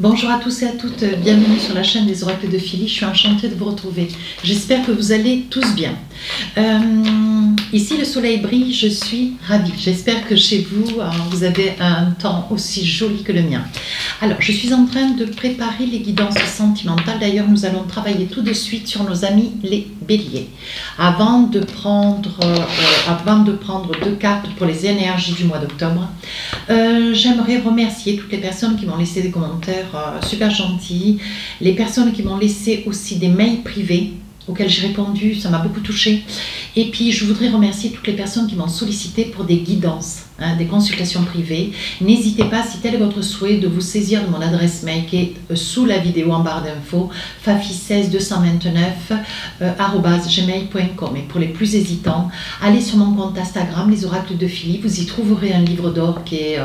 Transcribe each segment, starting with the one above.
Bonjour à tous et à toutes, bienvenue sur la chaîne des oracles de Philly, je suis enchantée de vous retrouver. J'espère que vous allez tous bien. Ici le soleil brille, je suis ravie. J'espère que chez vous, vous avez un temps aussi joli que le mien. Alors, je suis en train de préparer les guidances sentimentales. D'ailleurs, nous allons travailler tout de suite sur nos amis les béliers. Avant de prendre deux cartes pour les énergies du mois d'octobre, j'aimerais remercier toutes les personnes qui m'ont laissé des commentaires super gentils, les personnes qui m'ont laissé aussi des mails privés auxquels j'ai répondu, ça m'a beaucoup touchée. Et puis je voudrais remercier toutes les personnes qui m'ont sollicité pour des guidances, des consultations privées. N'hésitez pas, si tel est votre souhait, de vous saisir de mon adresse mail qui est sous la vidéo en barre d'infos, fafi16229@gmail.com. Et pour les plus hésitants, allez sur mon compte Instagram, les oracles de Philly, vous y trouverez un livre d'or qui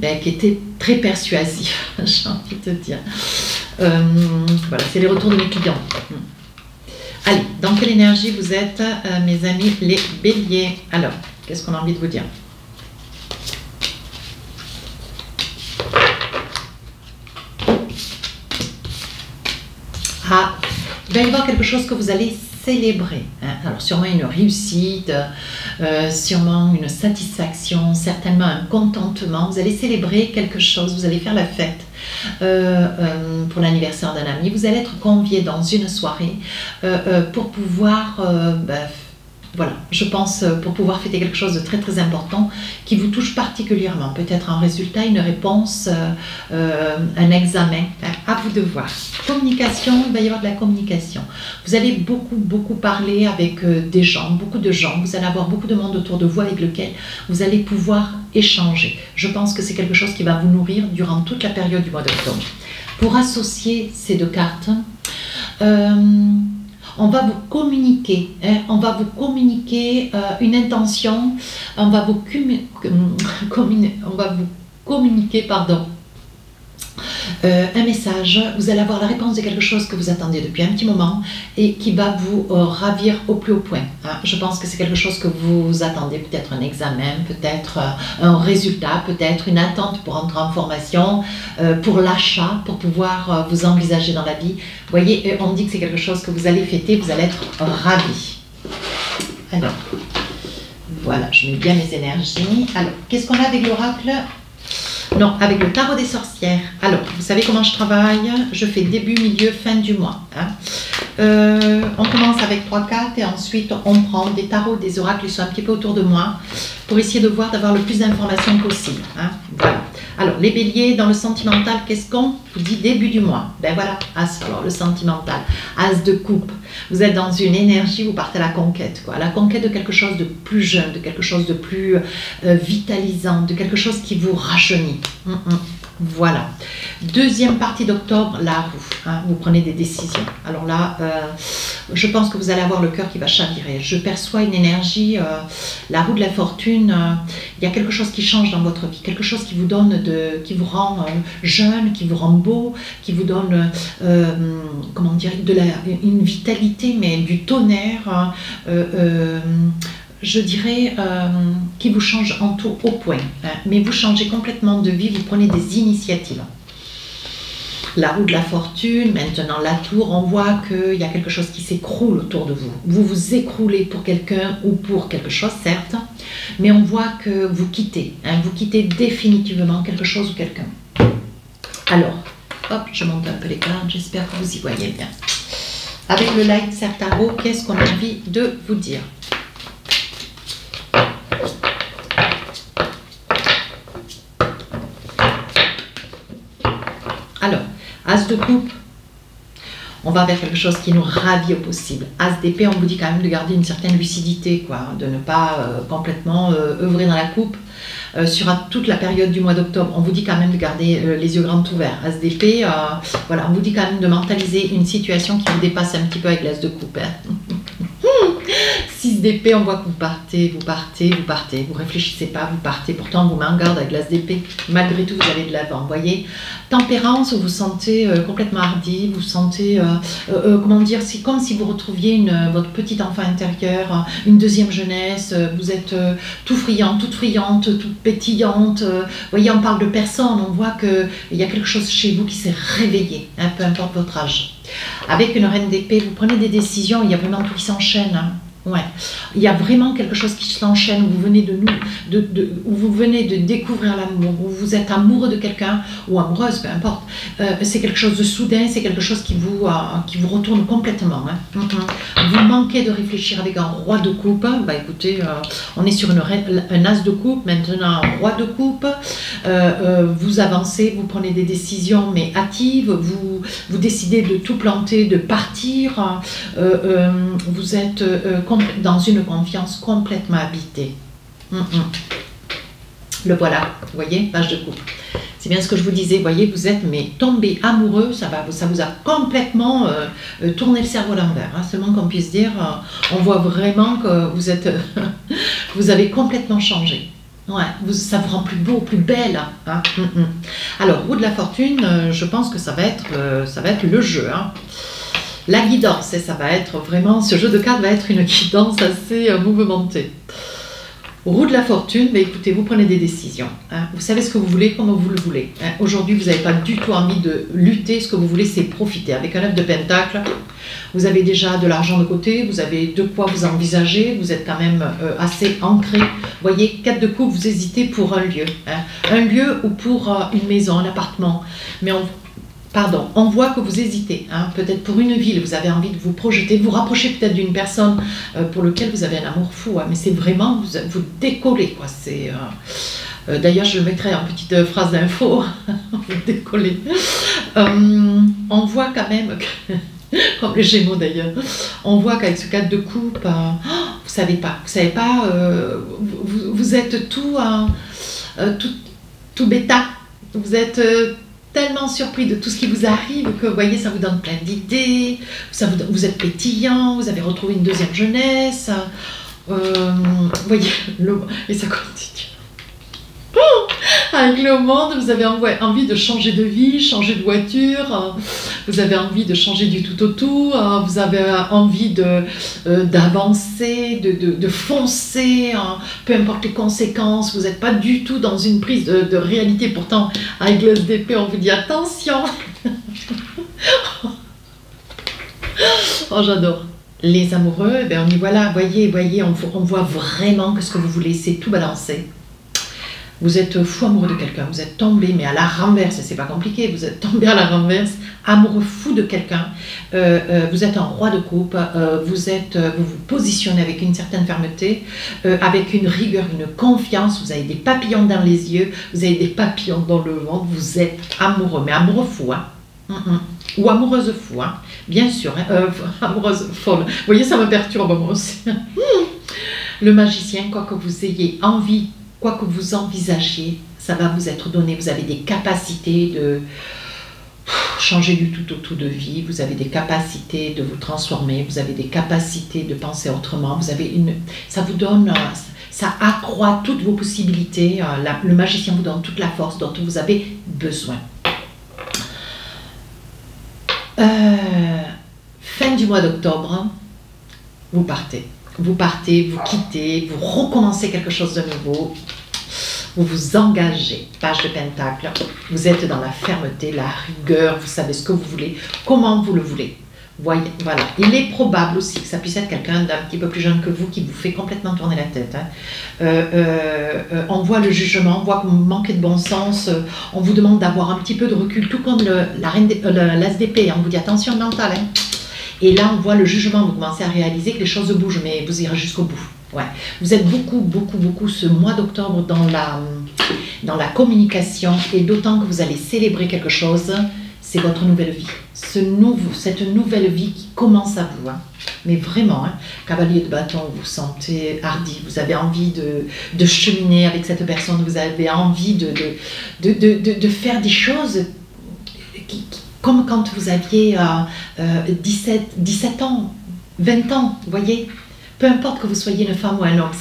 était très persuasif, j'ai envie de te dire. Voilà, c'est les retours de mes clients. Allez, dans quelle énergie vous êtes, mes amis les béliers? Alors, qu'est-ce qu'on a envie de vous dire? Ah, il va y avoir quelque chose que vous allez célébrer. Alors, sûrement une réussite, sûrement une satisfaction, certainement un contentement. Vous allez célébrer quelque chose, vous allez faire la fête. Pour l'anniversaire d'un ami, vous allez être convié dans une soirée pour pouvoir, voilà, je pense pour pouvoir fêter quelque chose de très très important qui vous touche particulièrement, peut-être un résultat, une réponse, un examen, à vous de voir. Communication, il va y avoir de la communication. Vous allez beaucoup parler avec des gens, beaucoup de gens, vous allez avoir beaucoup de monde autour de vous avec lequel vous allez pouvoir échanger. Je pense que c'est quelque chose qui va vous nourrir durant toute la période du mois d'octobre. Pour associer ces deux cartes, on va vous communiquer, une intention, on va vous communiquer, un message. Vous allez avoir la réponse de quelque chose que vous attendez depuis un petit moment et qui va vous ravir au plus haut point. Je pense que c'est quelque chose que vous attendez, peut-être un examen, peut-être un résultat, peut-être une attente pour entrer en formation, pour l'achat, pour pouvoir vous envisager dans la vie. Vous voyez, on dit que c'est quelque chose que vous allez fêter, vous allez être ravis. Alors, voilà, je mets bien mes énergies. Alors, qu'est-ce qu'on a avec l'oracle ? Non, avec le tarot des sorcières. Alors, vous savez comment je travaille? Je fais début, milieu, fin du mois. On commence avec 3 cartes et ensuite on prend des tarots, des oracles qui sont un petit peu autour de moi pour essayer de voir, d'avoir le plus d'informations possible. Voilà. Alors, les béliers, dans le sentimental, qu'est-ce qu'on vous dit début du mois? Ben voilà, As, alors le sentimental, As de coupe. Vous êtes dans une énergie, vous partez à la conquête, quoi. La conquête de quelque chose de plus jeune, de quelque chose de plus vitalisant, de quelque chose qui vous rajeunit. Voilà. Deuxième partie d'octobre, la roue. Vous prenez des décisions. Alors là, je pense que vous allez avoir le cœur qui va chavirer. Je perçois une énergie, la roue de la fortune. Il y a quelque chose qui change dans votre vie, quelque chose qui vous donne, qui vous rend jeune, qui vous rend beau, qui vous donne, comment dire, une vitalité, mais du tonnerre. Je dirais, qui vous change en tout au point. Mais vous changez complètement de vie, vous prenez des initiatives. La roue de la fortune, maintenant la tour, on voit qu'il y a quelque chose qui s'écroule autour de vous. Vous vous écroulez pour quelqu'un ou pour quelque chose, certes, mais on voit que vous quittez. Vous quittez définitivement quelque chose ou quelqu'un. Alors, hop, je monte un peu les cartes, j'espère que vous y voyez bien. Avec le Light Serre Tarot, qu'est-ce qu'on a envie de vous dire ? Alors, As de coupe, on va vers quelque chose qui nous ravit au possible. As d'épée, on vous dit quand même de garder une certaine lucidité, quoi, de ne pas complètement œuvrer dans la coupe. Sur toute la période du mois d'octobre, on vous dit quand même de garder les yeux grands ouverts. As d'épée, voilà, on vous dit quand même de mentaliser une situation qui vous dépasse un petit peu avec l'As de coupe. 6 6 d'épée, on voit que vous partez, vous partez, vous partez, vous réfléchissez pas, vous partez. Pourtant, on vous met en garde avec l'as d'épée. Malgré tout, vous allez de l'avant, vous voyez. Tempérance, vous vous sentez complètement hardi, vous sentez, comment dire, c'est comme si vous retrouviez votre petit enfant intérieur, une deuxième jeunesse, vous êtes tout friand, toute friante, toute pétillante. Vous voyez, on parle de personne, on voit qu'il y a quelque chose chez vous qui s'est réveillé, hein, peu importe votre âge. Avec une reine d'épée, vous prenez des décisions, il y a vraiment tout qui s'enchaîne. Hein. Ouais. Il y a vraiment quelque chose qui s'enchaîne, où vous venez où vous venez de découvrir l'amour, où vous êtes amoureux de quelqu'un, ou amoureuse, peu importe. C'est quelque chose de soudain, c'est quelque chose qui vous retourne complètement. Hein. Vous manquez de réfléchir avec un roi de coupe. Bah écoutez, on est sur un as de coupe, maintenant un roi de coupe. Vous avancez, vous prenez des décisions, mais hâtives, vous décidez de tout planter, de partir. Vous êtes dans une confiance complètement habitée. Le voilà, vous voyez, page de coupe. C'est bien ce que je vous disais, vous voyez, vous êtes tombé amoureux, ça vous a complètement tourné le cerveau à l'envers. Hein, seulement qu'on puisse dire, on voit vraiment que vous êtes, vous avez complètement changé. Ouais, ça vous rend plus beau, plus belle. Hein. Alors, roue de la fortune, je pense que ça va être le jeu. Hein. La guidance, et ça va être vraiment, ce jeu de cartes va être une guidance assez mouvementée. Roue de la fortune, bah écoutez, vous prenez des décisions. Hein. Vous savez ce que vous voulez, comment vous le voulez. Hein. Aujourd'hui, vous n'avez pas du tout envie de lutter. Ce que vous voulez, c'est profiter. Avec un œuf de pentacle, vous avez déjà de l'argent de côté, vous avez de quoi vous envisager, vous êtes quand même assez ancré. Vous voyez, 4 de coupe, vous hésitez pour un lieu. Hein. Un lieu ou pour une maison, un appartement. Mais on voit que vous hésitez, hein. Peut-être pour une ville, vous avez envie de vous projeter, vous rapprocher peut-être d'une personne pour laquelle vous avez un amour fou, hein. Mais c'est vraiment, vous décollez, quoi. D'ailleurs, je mettrai en petite phrase d'info, vous décollez. On voit quand même, comme les Gémeaux d'ailleurs, on voit qu'avec ce 4 de coupe, vous savez pas, vous êtes tout bêta, vous êtes tellement surpris de tout ce qui vous arrive que vous voyez, ça vous donne plein d'idées, vous êtes pétillant, vous avez retrouvé une deuxième jeunesse, vous voyez, et ça continue. Avec le monde, vous avez envie de changer de vie, changer de voiture, vous avez envie de changer du tout au tout, vous avez envie d'avancer, de foncer, peu importe les conséquences, vous n'êtes pas du tout dans une prise de réalité. Pourtant, avec l'as d'épée, on vous dit attention. Oh, j'adore. Les amoureux, ben on y voit là, voyez, on voit vraiment que ce que vous voulez, c'est tout balancer. Vous êtes fou amoureux de quelqu'un, vous êtes tombé, mais à la renverse, c'est pas compliqué, vous êtes tombé à la renverse, amoureux fou de quelqu'un, vous êtes un roi de coupe, vous vous positionnez avec une certaine fermeté, avec une rigueur, une confiance, vous avez des papillons dans les yeux, vous avez des papillons dans le ventre, vous êtes amoureux, mais amoureux fou, hein. Ou amoureuse fou, hein. Bien sûr, hein. Amoureuse folle. Vous voyez, ça me perturbe moi aussi. Le magicien, quoi que vous ayez envie, quoi que vous envisagiez, ça va vous être donné. Vous avez des capacités de changer du tout au tout de vie, vous avez des capacités de vous transformer, vous avez des capacités de penser autrement, ça vous donne, ça accroît toutes vos possibilités, le magicien vous donne toute la force dont vous avez besoin. Fin du mois d'octobre, vous partez, vous quittez, vous recommencez quelque chose de nouveau, vous vous engagez, page de pentacle, vous êtes dans la fermeté, la rigueur, vous savez ce que vous voulez, comment vous le voulez. Voyez, voilà. Il est probable aussi que ça puisse être quelqu'un d'un petit peu plus jeune que vous qui vous fait complètement tourner la tête. Hein. On voit le jugement, on voit que vous manquez de bon sens, on vous demande d'avoir un petit peu de recul, tout comme l'as d'épée, on vous dit attention mental. Hein. Et là, on voit le jugement, vous commencez à réaliser que les choses bougent, mais vous irez jusqu'au bout. Ouais. Vous êtes beaucoup ce mois d'octobre dans la communication, et d'autant que vous allez célébrer quelque chose, c'est votre nouvelle vie. Cette nouvelle vie qui commence à vous. Hein. Mais vraiment, hein, cavalier de bâton, vous vous sentez hardi, vous avez envie de cheminer avec cette personne, vous avez envie de faire des choses comme quand vous aviez 17 ans, 20 ans, vous voyez. Peu importe que vous soyez une femme ou un homme,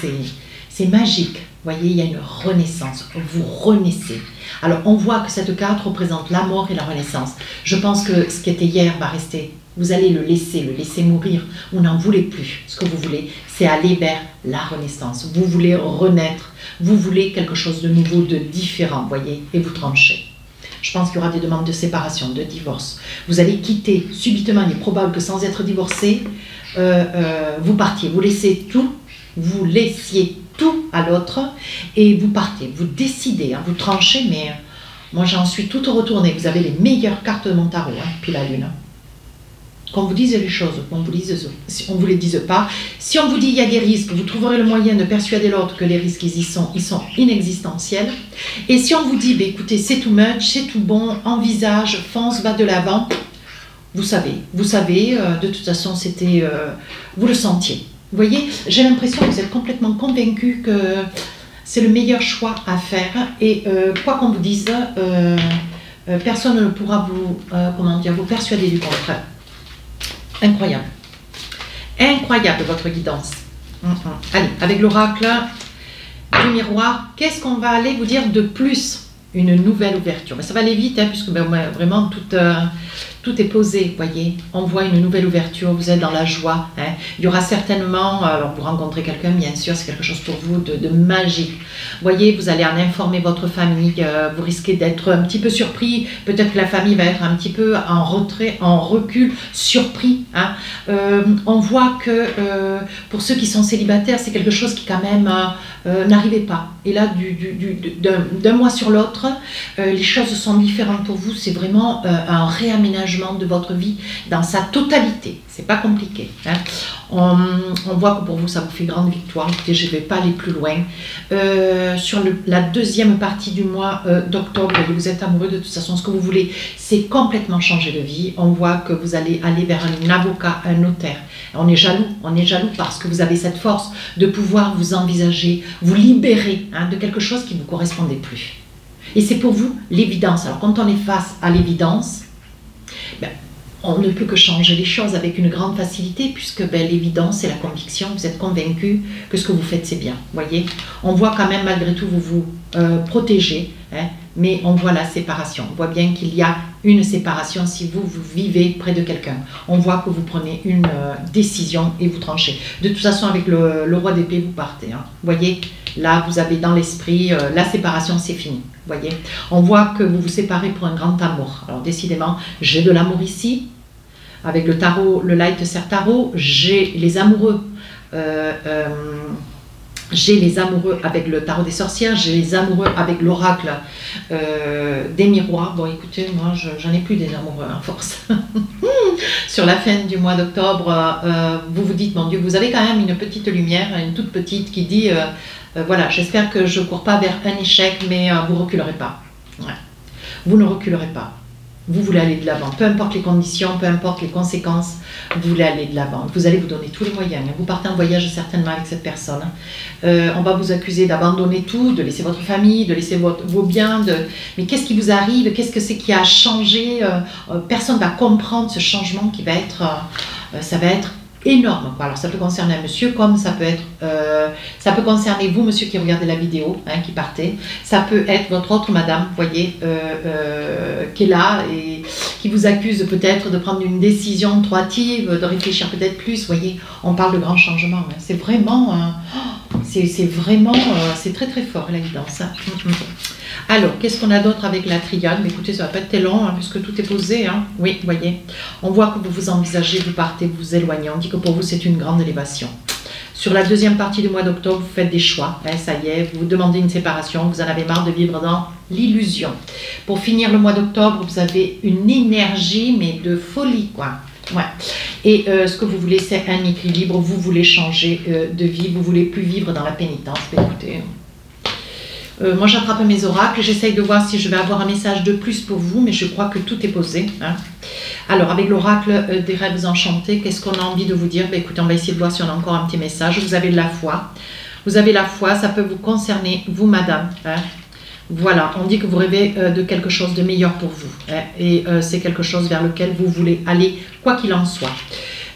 c'est magique. Vous voyez, il y a une renaissance. Vous renaissez. Alors, on voit que cette carte représente la mort et la renaissance. Je pense que ce qui était hier va rester. Vous allez le laisser mourir. Vous n'en voulez plus. Ce que vous voulez, c'est aller vers la renaissance. Vous voulez renaître. Vous voulez quelque chose de nouveau, de différent, voyez, et vous tranchez. Je pense qu'il y aura des demandes de séparation, de divorce. Vous allez quitter subitement. Il est probable que sans être divorcé, vous partiez. Vous laissiez tout à l'autre et vous partez. Vous décidez, hein, vous tranchez, mais moi j'en suis toute retournée. Vous avez les meilleures cartes de mon tarot, hein, puis la lune. Qu'on vous dise les choses, qu'on vous dise, si on ne vous les dise pas. Si on vous dit il y a des risques, vous trouverez le moyen de persuader l'autre que les risques ils sont inexistentiels. Et si on vous dit, bah, écoutez, c'est too much, c'est tout bon, envisage, fonce, va de l'avant, vous savez, de toute façon, c'était, vous le sentiez. Vous voyez, j'ai l'impression que vous êtes complètement convaincu que c'est le meilleur choix à faire. Et quoi qu'on vous dise, personne ne pourra vous persuader du contraire. Incroyable. Incroyable votre guidance. Allez, avec l'oracle du miroir, qu'est-ce qu'on va aller vous dire de plus? Une nouvelle ouverture. Mais ça va aller vite, hein, puisque ben, vraiment tout est posé, voyez. On voit une nouvelle ouverture, vous êtes dans la joie. Hein. Il y aura certainement, alors vous rencontrez quelqu'un, bien sûr, c'est quelque chose pour vous de magique. Voyez, vous allez en informer votre famille, vous risquez d'être un petit peu surpris, peut-être que la famille va être un petit peu en retrait, en recul, surpris. Hein. On voit que pour ceux qui sont célibataires, c'est quelque chose qui quand même n'arrivait pas. Et là, d'un mois sur l'autre, les choses sont différentes pour vous, c'est vraiment un réaménagement de votre vie dans sa totalité. C'est pas compliqué. Hein. On voit que pour vous, ça vous fait grande victoire. Écoutez, je ne vais pas aller plus loin. Sur la deuxième partie du mois d'octobre, vous êtes amoureux de toute façon. Ce que vous voulez, c'est complètement changer de vie. On voit que vous allez aller vers un avocat, un notaire. On est jaloux parce que vous avez cette force de pouvoir vous envisager, vous libérer hein, de quelque chose qui ne vous correspondait plus. Et c'est pour vous l'évidence. Alors quand on est face à l'évidence, ben, on ne peut que changer les choses avec une grande facilité puisque ben, l'évidence c'est la conviction, vous êtes convaincu que ce que vous faites c'est bien, voyez. On voit quand même malgré tout vous protégez, hein, mais on voit la séparation, on voit bien qu'il y a une séparation si vous vivez près de quelqu'un. On voit que vous prenez une décision et vous tranchez. De toute façon avec le roi d'épée vous partez, hein. Voyez, là vous avez dans l'esprit la séparation c'est fini. Voyez, on voit que vous vous séparez pour un grand amour. Alors décidément, j'ai de l'amour ici. Avec le tarot, le Light Serre Tarot, j'ai les amoureux. J'ai les amoureux avec le tarot des sorcières, j'ai les amoureux avec l'oracle des miroirs. Bon écoutez, moi j'en ai plus des amoureux en force. Sur la fin du mois d'octobre, vous vous dites, mon Dieu, vous avez quand même une petite lumière, une toute petite qui dit, voilà, j'espère que je ne cours pas vers un échec, mais vous ne reculerez pas. Ouais. Vous ne reculerez pas. Vous voulez aller de l'avant, peu importe les conditions, peu importe les conséquences, vous voulez aller de l'avant. Vous allez vous donner tous les moyens. Vous partez en voyage certainement avec cette personne. On va vous accuser d'abandonner tout, de laisser votre famille, de laisser vos biens. Mais qu'est-ce qui vous arrive? Qu'est-ce que c'est qui a changé? Personne ne va comprendre ce changement qui va être... ça va être énorme, quoi. Alors ça peut concerner un monsieur comme ça peut concerner vous monsieur qui regardez la vidéo, hein, qui partez, ça peut être votre autre madame, vous voyez, qui est là et qui vous accuse peut-être de prendre une décision trop hâtive, de réfléchir peut-être plus, vous voyez, on parle de grands changements, hein. C'est vraiment c'est très très fort la guidance, hein. Alors, qu'est-ce qu'on a d'autre avec la triade? Mais écoutez, ça va pas être très long, hein, puisque tout est posé. Hein. Oui, vous voyez. On voit que vous vous envisagez, vous partez, vous vous éloignez. On dit que pour vous, c'est une grande élévation. Sur la deuxième partie du mois d'octobre, vous faites des choix. Hein, ça y est, vous demandez une séparation. Vous en avez marre de vivre dans l'illusion. Pour finir le mois d'octobre, vous avez une énergie, mais de folie, quoi. Ouais. Et ce que vous voulez, c'est un équilibre. Vous voulez changer de vie. Vous voulez plus vivre dans la pénitence. Mais écoutez... moi j'attrape mes oracles, j'essaye de voir si je vais avoir un message de plus pour vous, mais je crois que tout est posé. Hein. Alors avec l'oracle des rêves enchantés, qu'est-ce qu'on a envie de vous dire? Ben, écoutez, on va essayer de voir si on a encore un petit message. Vous avez de la foi. Vous avez la foi, ça peut vous concerner, vous madame. Hein. Voilà, on dit que vous rêvez de quelque chose de meilleur pour vous. Hein, et c'est quelque chose vers lequel vous voulez aller, quoi qu'il en soit.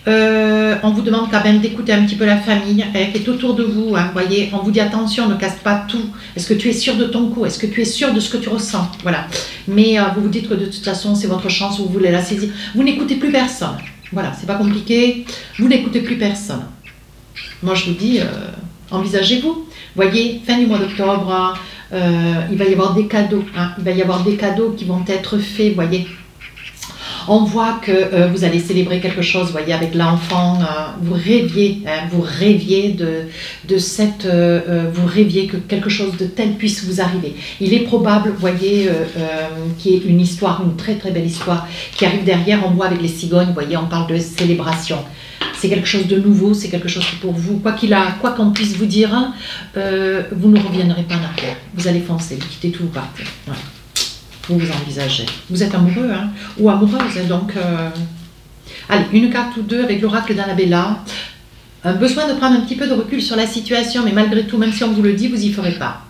On vous demande quand même d'écouter un petit peu la famille qui est autour de vous. Hein, voyez, on vous dit attention, ne casse pas tout. Est-ce que tu es sûr de ton coup? Est-ce que tu es sûr de ce que tu ressens? Voilà. Mais vous vous dites que de toute façon, c'est votre chance, vous voulez la saisir. Vous n'écoutez plus personne. Voilà, c'est pas compliqué. Vous n'écoutez plus personne. Moi, je vous dis, envisagez-vous. Voyez, fin du mois d'octobre, il va y avoir des cadeaux. Hein, il va y avoir des cadeaux qui vont être faits, voyez. On voit que vous allez célébrer quelque chose, vous voyez, avec l'enfant. Vous rêviez, hein, vous rêviez vous rêviez que quelque chose de tel puisse vous arriver. Il est probable, vous voyez, qu'il y ait une histoire, une très très belle histoire qui arrive derrière. On voit avec les cigognes, vous voyez, on parle de célébration. C'est quelque chose de nouveau, c'est quelque chose qui pour vous, quoi qu'on puisse vous dire, vous ne reviendrez pas en arrière. Vous allez foncer, vous quittez tout, vous partez. Voilà. Vous vous envisagez. Vous êtes amoureux, hein, ou amoureuse, donc... Allez, une carte ou deux avec l'oracle d'Annabella. Un besoin de prendre un petit peu de recul sur la situation, mais malgré tout, même si on vous le dit, vous n'y ferez pas.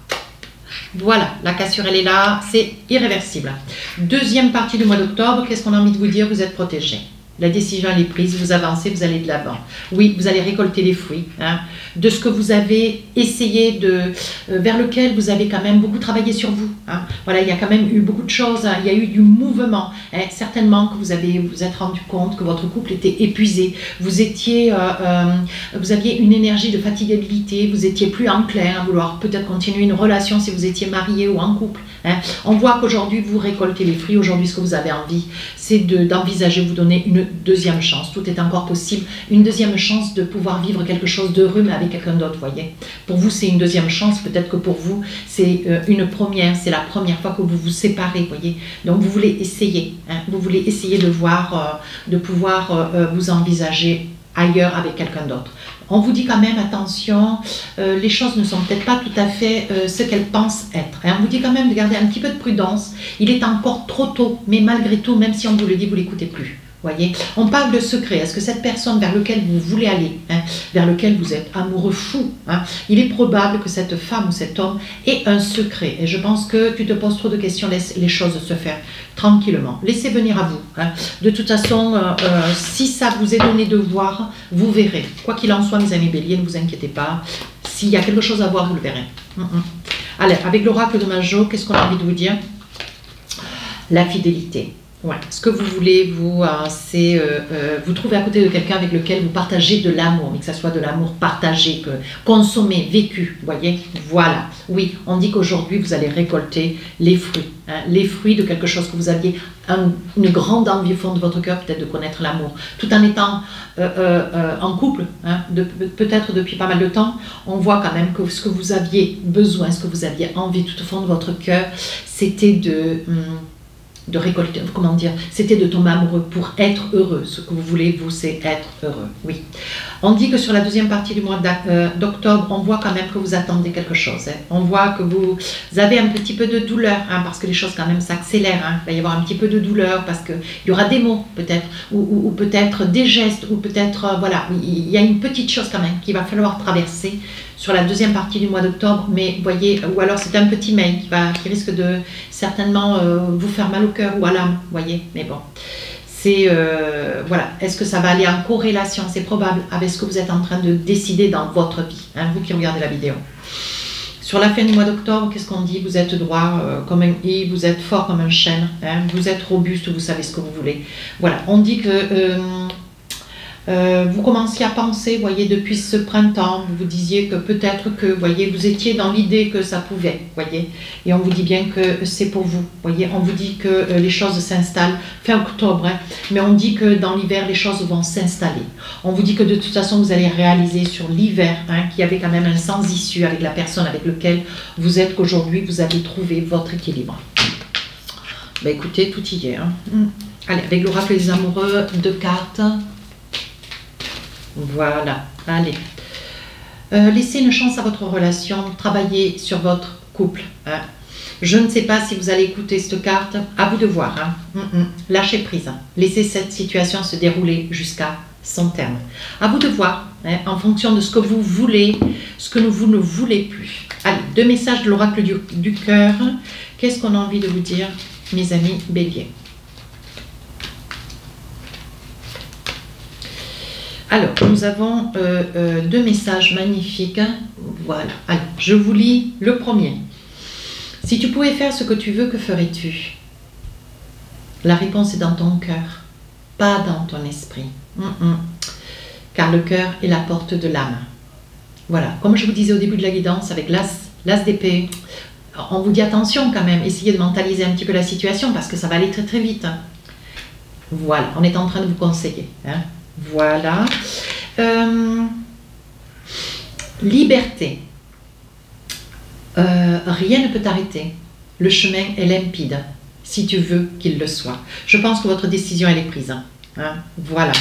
Voilà, la cassure, elle est là, c'est irréversible. Deuxième partie du mois d'octobre, qu'est-ce qu'on a envie de vous dire? Vous êtes protégé. La décision, elle est prise, vous avancez, vous allez de l'avant. Oui, vous allez récolter les fruits hein, de ce que vous avez essayé vers lequel vous avez quand même beaucoup travaillé sur vous. Hein. Voilà, il y a quand même eu beaucoup de choses, hein, il y a eu du mouvement. Hein. Certainement que vous êtes rendu compte que votre couple était épuisé. Vous aviez une énergie de fatigabilité, vous étiez plus enclin à vouloir peut-être continuer une relation si vous étiez marié ou en couple. Hein. On voit qu'aujourd'hui, vous récoltez les fruits. Aujourd'hui, ce que vous avez envie, c'est d'envisager, vous donner une deuxième chance. Tout est encore possible. Une deuxième chance de pouvoir vivre quelque chose d'heureux, mais avec quelqu'un d'autre, voyez. Pour vous, c'est une deuxième chance. Peut-être que pour vous, c'est une première. C'est la première fois que vous vous séparez, voyez. Donc, vous voulez essayer. Hein, vous voulez essayer de voir, de pouvoir vous envisager ailleurs avec quelqu'un d'autre. On vous dit quand même, attention, les choses ne sont peut-être pas tout à fait ce qu'elles pensent être. Hein. On vous dit quand même de garder un petit peu de prudence. Il est encore trop tôt, mais malgré tout, même si on vous le dit, vous ne l'écoutez plus. Voyez, on parle de secret. Est-ce que cette personne vers laquelle vous voulez aller, hein, vers lequel vous êtes amoureux fou, hein, il est probable que cette femme ou cet homme ait un secret. Et je pense que tu te poses trop de questions, laisse les choses se faire tranquillement. Laissez venir à vous. Hein. De toute façon, si ça vous est donné de voir, vous verrez. Quoi qu'il en soit, mes amis béliers, ne vous inquiétez pas. S'il y a quelque chose à voir, vous le verrez. Allez, avec l'oracle de Majo, qu'est-ce qu'on a envie de vous dire? La fidélité. Ouais. Ce que vous voulez, vous, c'est vous trouver à côté de quelqu'un avec lequel vous partagez de l'amour, mais que ce soit de l'amour partagé, consommé, vécu, vous voyez. Voilà. Oui, on dit qu'aujourd'hui, vous allez récolter les fruits. Hein, les fruits de quelque chose que vous aviez une grande envie au fond de votre cœur, peut-être de connaître l'amour. Tout en étant en couple, hein, peut-être depuis pas mal de temps, on voit quand même que ce que vous aviez besoin, ce que vous aviez envie tout au fond de votre cœur, c'était de récolter, comment dire, c'était de tomber amoureux pour être heureux. Ce que vous voulez, vous, c'est être heureux, oui. On dit que sur la deuxième partie du mois d'octobre, on voit quand même que vous attendez quelque chose. Hein. On voit que vous avez un petit peu de douleur, hein, parce que les choses quand même s'accélèrent. Hein. Il va y avoir un petit peu de douleur, parce qu'il y aura des mots peut-être, ou peut-être des gestes, ou peut-être, voilà, il y a une petite chose quand même qu'il va falloir traverser sur la deuxième partie du mois d'octobre, mais voyez, ou alors c'est un petit mail qui risque de certainement vous faire mal au cœur ou à l'âme, voyez, mais bon. C'est, voilà, est-ce que ça va aller en corrélation, c'est probable, avec ce que vous êtes en train de décider dans votre vie, hein, vous qui regardez la vidéo. Sur la fin du mois d'octobre, qu'est-ce qu'on dit? Vous êtes droit comme un i, vous êtes fort comme un chêne, hein, vous êtes robuste, vous savez ce que vous voulez. Voilà, on dit que vous commenciez à penser, voyez, depuis ce printemps, vous vous disiez que peut-être que, voyez, vous étiez dans l'idée que ça pouvait, voyez, et on vous dit bien que c'est pour vous, voyez, on vous dit que les choses s'installent fin octobre, hein, mais on dit que dans l'hiver, les choses vont s'installer. On vous dit que de toute façon, vous allez réaliser sur l'hiver, hein, qu'il y avait quand même un sans issue avec la personne avec laquelle vous êtes, qu'aujourd'hui, vous avez trouvé votre équilibre. Ben écoutez, tout y est. Hein. Allez, avec l'oracle des amoureux, 2 cartes. Voilà, allez. Laissez une chance à votre relation, travaillez sur votre couple. Hein. Je ne sais pas si vous allez écouter cette carte, à vous de voir. Hein. Lâchez prise, hein. Laissez cette situation se dérouler jusqu'à son terme. À vous de voir, hein, en fonction de ce que vous voulez, ce que vous ne voulez plus. Allez, 2 messages de l'oracle du cœur. Qu'est-ce qu'on a envie de vous dire, mes amis béliers? Alors, nous avons deux messages magnifiques. Voilà. Alors, je vous lis le premier. Si tu pouvais faire ce que tu veux, que ferais-tu? La réponse est dans ton cœur, pas dans ton esprit. Car le cœur est la porte de l'âme. Voilà. Comme je vous disais au début de la guidance, avec l'as d'épée, on vous dit attention quand même. Essayez de mentaliser un petit peu la situation parce que ça va aller très très vite. Voilà. On est en train de vous conseiller. Voilà. Liberté. Rien ne peut t'arrêter. Le chemin est limpide, si tu veux qu'il le soit. Je pense que votre décision, elle est prise. Voilà.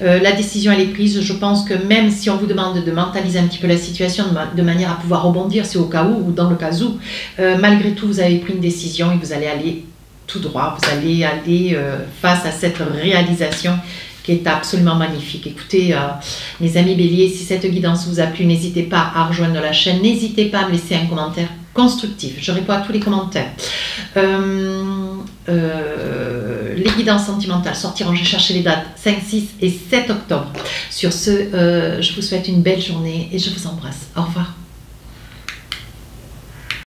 La décision, elle est prise. Je pense que même si on vous demande de mentaliser un petit peu la situation de manière à pouvoir rebondir, c'est au cas où, ou dans le cas où, malgré tout, vous avez pris une décision et vous allez aller tout droit. Vous allez aller face à cette réalisation qui est absolument magnifique. Écoutez, mes amis béliers, si cette guidance vous a plu, n'hésitez pas à rejoindre la chaîne, n'hésitez pas à me laisser un commentaire constructif. Je réponds à tous les commentaires. Les guidances sentimentales sortiront, je vais chercher les dates, 5, 6 et 7 octobre. Sur ce, je vous souhaite une belle journée et je vous embrasse. Au revoir.